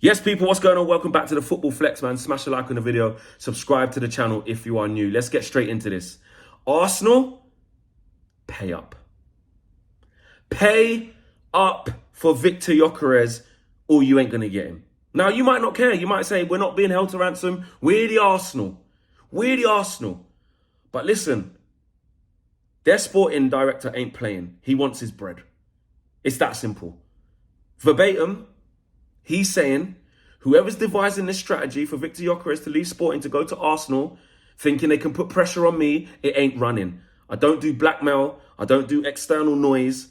Yes, people, what's going on? Welcome back to the Football Flex, man. Smash a like on the video. Subscribe to the channel if you are new. Let's get straight into this. Arsenal, pay up. Pay up for Victor Gyokeres or you ain't going to get him. Now, you might not care. You might say, we're not being held to ransom. We're the Arsenal. We're the Arsenal. But listen, their sporting director ain't playing. He wants his bread. It's that simple. Verbatim, he's saying, whoever's devising this strategy for Victor Gyokeres to leave Sporting to go to Arsenal, thinking they can put pressure on me, it ain't running. I don't do blackmail. I don't do external noise.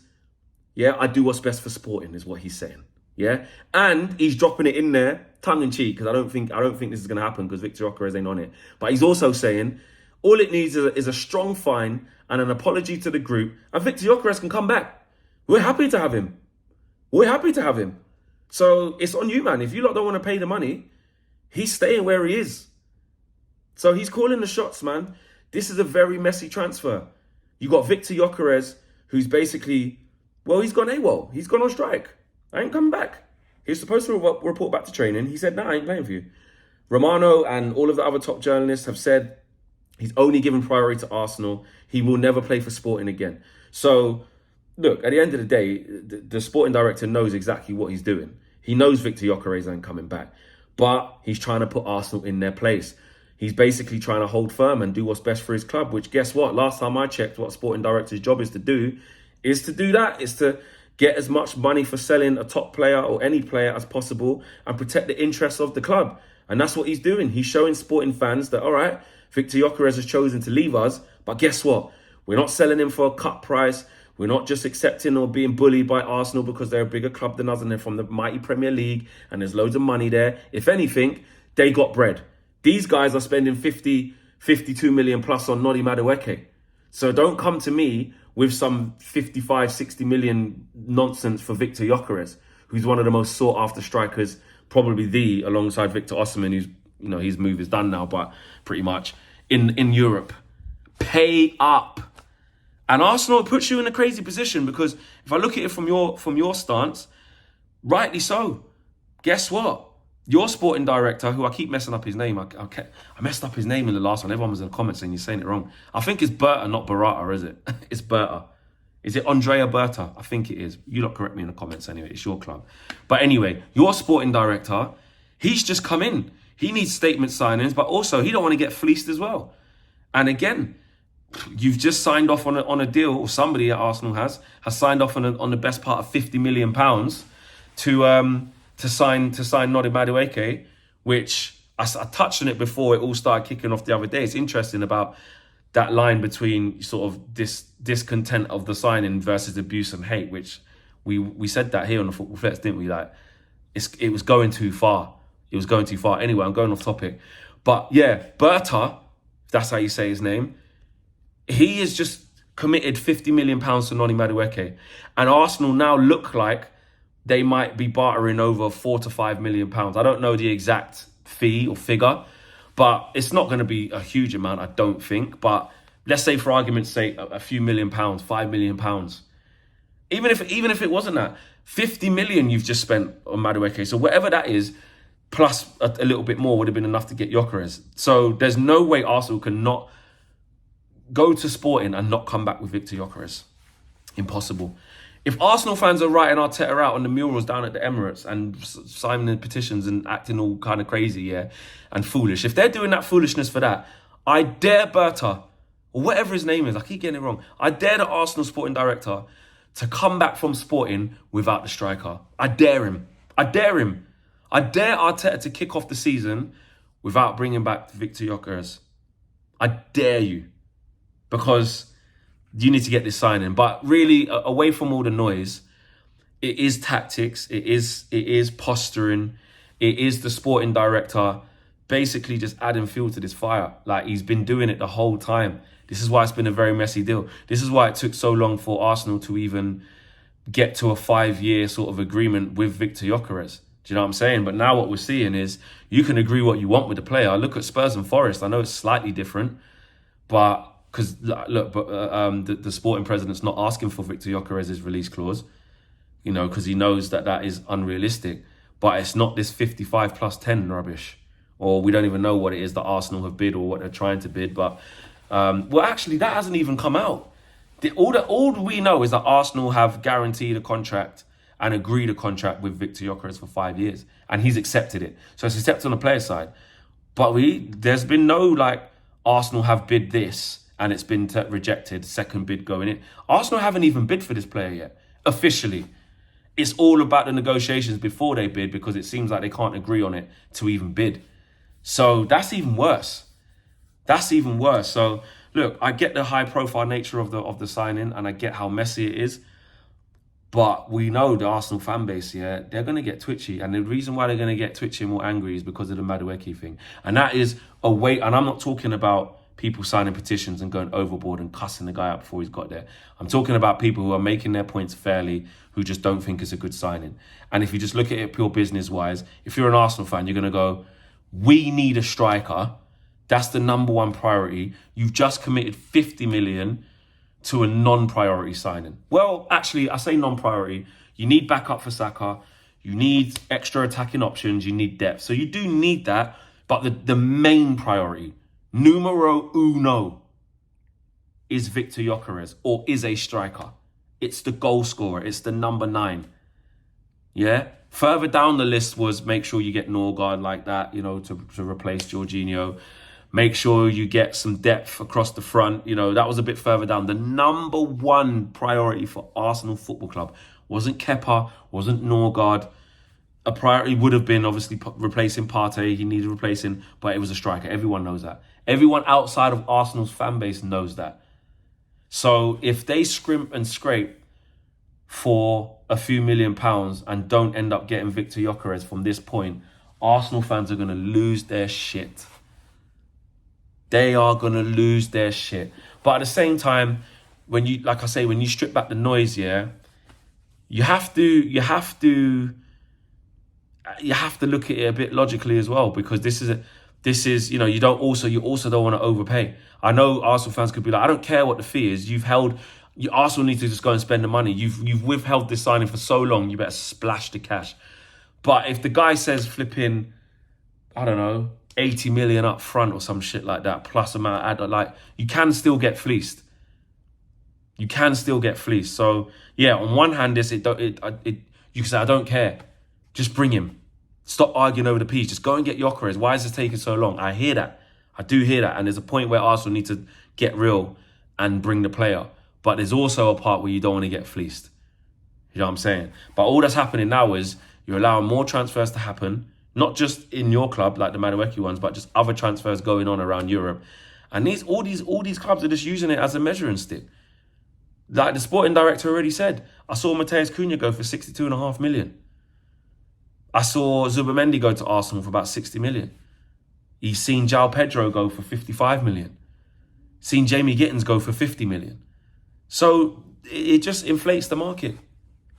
Yeah, I do what's best for Sporting, is what he's saying. Yeah, and he's dropping it in there, tongue in cheek, because I don't think this is going to happen because Victor Gyokeres ain't on it. But he's also saying all it needs is a strong fine and an apology to the group, and Victor Gyokeres can come back. We're happy to have him. We're happy to have him. So it's on you, man. If you lot don't want to pay the money, he's staying where he is. So he's calling the shots, man. This is a very messy transfer. You got Victor Gyokeres, who's basically, well, he's gone AWOL. He's gone on strike. I ain't coming back. He's supposed to report back to training. He said, nah, I ain't playing for you. Romano and all of the other top journalists have said he's only given priority to Arsenal. He will never play for Sporting again. So look, at the end of the day, the sporting director knows exactly what he's doing. He knows Victor Gyokeres ain't coming back, but he's trying to put Arsenal in their place. He's basically trying to hold firm and do what's best for his club, which, guess what? Last time I checked, what a sporting director's job is to do that, is to get as much money for selling a top player or any player as possible and protect the interests of the club. And that's what he's doing. He's showing sporting fans that, all right, Victor Gyokeres has chosen to leave us, but guess what? We're not selling him for a cut price. We're not just accepting or being bullied by Arsenal because they're a bigger club than us and they're from the mighty Premier League and there's loads of money there. If anything, they got bread. These guys are spending 52 million plus on Noni Madueke. So don't come to me with some 55, 60 million nonsense for Victor Gyokeres, who's one of the most sought after strikers, probably alongside Victor Osimhen, who's, you know, his move is done now, but pretty much in Europe. Pay up. And Arsenal puts you in a crazy position because if I look at it from your stance, rightly so. Guess what? Your sporting director, who I keep messing up his name, I messed up his name in the last one. Everyone was in the comments saying you're saying it wrong. I think it's Berta, not Barata, is it? It's Berta. Is it Andrea Berta? I think it is. You lot correct me in the comments anyway. It's your club. But anyway, your sporting director, he's just come in. He needs statement signings, but also he don't want to get fleeced as well. And again, you've just signed off on a deal, or somebody at Arsenal has signed off on the best part of £50 million to sign Noni Madueke, which I touched on it before it all started kicking off the other day. It's interesting about that line between sort of discontent of the signing versus abuse and hate, which we said that here on the Football Flex, didn't we? Like it was going too far. It was going too far. Anyway, I'm going off topic. But yeah, Berta, if that's how you say his name, he has just committed £50 million to Noni Madueke. And Arsenal now look like they might be bartering over £4 to £5 million. I don't know the exact fee or figure, but it's not going to be a huge amount, I don't think. But let's say, for argument's sake, a few £1 million, £5 million. Even if it wasn't that, 50 million you've just spent on Madueke. So whatever that is, plus a little bit more would have been enough to get Gyokeres. So there's no way Arsenal can not go to Sporting and not come back with Victor Gyokeres. Impossible. If Arsenal fans are writing Arteta out on the murals down at the Emirates and signing petitions and acting all kind of crazy, yeah, and foolish, if they're doing that foolishness for that, I dare Berta, or whatever his name is, I keep getting it wrong, I dare the Arsenal sporting director to come back from Sporting without the striker. I dare him. I dare him. I dare Arteta to kick off the season without bringing back Victor Gyokeres. I dare you. Because you need to get this signing. But really, away from all the noise, it is tactics, it is posturing, it is the sporting director basically just adding fuel to this fire. Like, he's been doing it the whole time. This is why it's been a very messy deal. This is why it took so long for Arsenal to even get to a 5-year sort of agreement with Victor Gyokeres. Do you know what I'm saying? But now what we're seeing is you can agree what you want with the player. Look at Spurs and Forest. I know it's slightly different, but because look, the sporting president's not asking for Victor Gyokeres' release clause, you know, because he knows that is unrealistic. But it's not this 55 plus 10 rubbish. Or we don't even know what it is that Arsenal have bid or what they're trying to bid. But, well, actually, that hasn't even come out. All we know is that Arsenal have guaranteed a contract and agreed a contract with Victor Gyokeres for 5 years. And he's accepted it. So it's accepted on the player side. But there's been no, like, Arsenal have bid this and it's been rejected, second bid going in. Arsenal haven't even bid for this player yet, officially. It's all about the negotiations before they bid because it seems like they can't agree on it to even bid. So that's even worse. That's even worse. So, look, I get the high-profile nature of the signing and I get how messy it is. But we know the Arsenal fan base, yeah, they're going to get twitchy. And the reason why they're going to get twitchy and more angry is because of the Madueke thing. And that is a way, and I'm not talking about people signing petitions and going overboard and cussing the guy out before he's got there. I'm talking about people who are making their points fairly, who just don't think it's a good signing. And if you just look at it pure business-wise, if you're an Arsenal fan, you're going to go, we need a striker. That's the number one priority. You've just committed 50 million to a non-priority signing. Well, actually, I say non-priority. You need backup for Saka. You need extra attacking options. You need depth. So you do need that. But the main priority, numero uno, is Victor Gyokeres, or is a striker. It's the goal scorer. It's the number 9. Yeah? Further down the list was make sure you get Norgard like that, you know, to replace Jorginho. Make sure you get some depth across the front. You know, that was a bit further down. The number one priority for Arsenal Football Club wasn't Kepa, wasn't Norgard. A priority would have been obviously replacing Partey. He needed replacing, but it was a striker. Everyone knows that. Everyone outside of Arsenal's fan base knows that. So if they scrimp and scrape for a few £1 million and don't end up getting Victor Gyokeres from this point, Arsenal fans are going to lose their shit. They are going to lose their shit. But at the same time, when you, like I say, when you strip back the noise, yeah, you have to look at it a bit logically as well, because this is, you know, you also don't want to overpay. I know Arsenal fans could be like, I don't care what the fee is. Arsenal needs to just go and spend the money. You've withheld this signing for so long, you better splash the cash. But if the guy says flipping, I don't know, 80 million up front or some shit like that, plus amount of like, you can still get fleeced. You can still get fleeced. So yeah, on one hand, you can say, I don't care. Just bring him. Stop arguing over the piece. Just go and get Gyokeres. Why is this taking so long? I hear that. I do hear that. And there's a point where Arsenal need to get real and bring the player. But there's also a part where you don't want to get fleeced. You know what I'm saying? But all that's happening now is you're allowing more transfers to happen, not just in your club, like the Madueke ones, but just other transfers going on around Europe. And all these clubs are just using it as a measuring stick. Like the sporting director already said, I saw Mateus Cunha go for 62.5 million. I saw Zubamendi go to Arsenal for about 60 million. He's seen João Pedro go for 55 million. Seen Jamie Gittins go for 50 million. So it just inflates the market.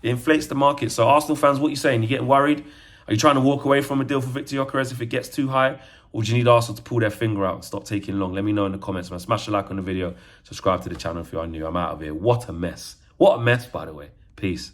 It inflates the market. So Arsenal fans, what are you saying? You getting worried? Are you trying to walk away from a deal for Victor Gyokeres if it gets too high? Or do you need Arsenal to pull their finger out and stop taking long? Let me know in the comments, man. Smash a like on the video. Subscribe to the channel if you are new. I'm out of here. What a mess. What a mess, by the way. Peace.